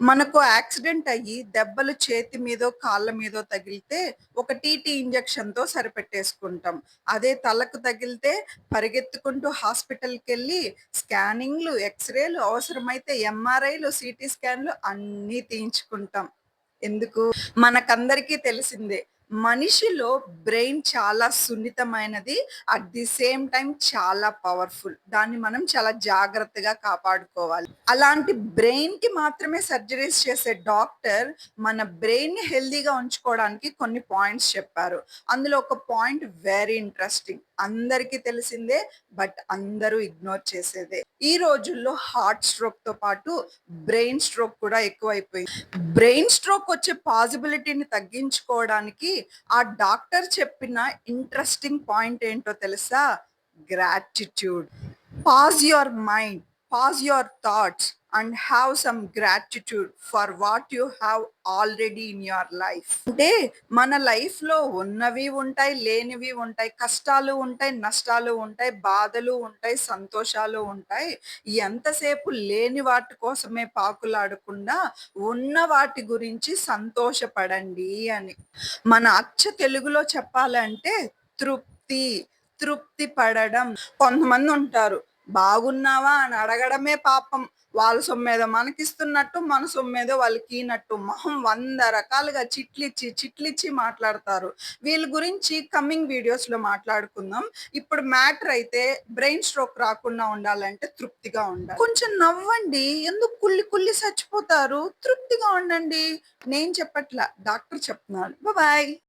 మనకు యాక్సిడెంట్ అయ్యి దెబ్బలు చేతి మీదో, కాళ్ళ మీదో తగిలితే ఒక టీటీ ఇంజెక్షన్‌తో సరిపెట్టేసుకుంటాం. అదే తలకు తగిలితే పరిగెత్తుకుంటూ హాస్పిటల్‌కెళ్ళి స్కానింగ్‌లు, ఎక్స్‌రేలు అవసరమైతే ఎంఆర్ఐలు, సీటీ స్కాన్‌లు అన్నీ తీయించుకుంటాం. ఎందుకు? మనకందరికీ తెలిసిందే. మనిషిలో బ్రెయిన్ చాలా సున్నితమైనది. అట్ ది సేమ్ టైమ్ చాలా పవర్‌ఫుల్. దాన్ని మనం చాలా జాగ్రత్తగా కాపాడుకోవాలి. అలాంటి బ్రెయిన్‌కి మాత్రమే సర్జరీస్ చేసే డాక్టర్ మన బ్రెయిన్‌ని హెల్తీగా ఉంచుకోవడానికి కొన్ని పాయింట్స్ చెప్పారు. అందులో ఒక పాయింట్ వెరీ ఇంట్రెస్టింగ్. అందరికీ తెలిసిందే. బట్ అందరూ ఇగ్నోర్ చేసేదే. ఈ రోజుల్లో హార్ట్ స్ట్రోక్‌తో పాటు బ్రెయిన్ స్ట్రోక్ కూడా ఎక్కువైపోయింది. బ్రెయిన్ స్ట్రోక్ వచ్చే పాజిబిలిటీని తగ్గించుకోవడానికి ఆ డాక్టర్ చెప్పిన ఇంట్రెస్టింగ్ పాయింట్ ఏంటో తెలుసా? Gratitude. Pause your mind, pause your thoughts and have some gratitude for what you have already in your life. అంటే మన లైఫ్‌లో ఉన్నవి ఉంటాయి, లేనివి ఉంటాయి, కష్టాలు ఉంటాయి, నష్టాలు ఉంటాయి, బాధలు ఉంటాయి, సంతోషాలు ఉంటాయి. ఎంతసేపు లేని వాటి కోసమే పాకులాడకుండా ఉన్న వాటి గురించి సంతోషపడండి అని. మన అచ్చ తెలుగులో చెప్పాలంటే తృప్తి. తృప్తి పడడం. కొంతమందుంటారు. బాగున్నావా అని అడగడమే పాపం. వాళ్ళ సొమ్మేదో మనకిస్తున్నట్టు, మన సొమ్మేదో వాళ్ళకీయనట్టు. మొహం 100 రకాలుగా చిట్లిచ్చి మాట్లాడతారు. వీళ్ళ గురించి కమింగ్ వీడియోస్‌లో మాట్లాడుకుందాం. ఇప్పుడు మ్యాటర్ అయితే బ్రెయిన్ స్ట్రోక్ రాకుండా ఉండాలంటే తృప్తిగా ఉండాలి. కొంచెం నవ్వండి. ఎందుకు కుళ్ళి సచ్చిపోతారు? తృప్తిగా ఉండండి. నేను చెప్పట్లా. డాక్టర్ చెప్తున్నారు. బాయ్.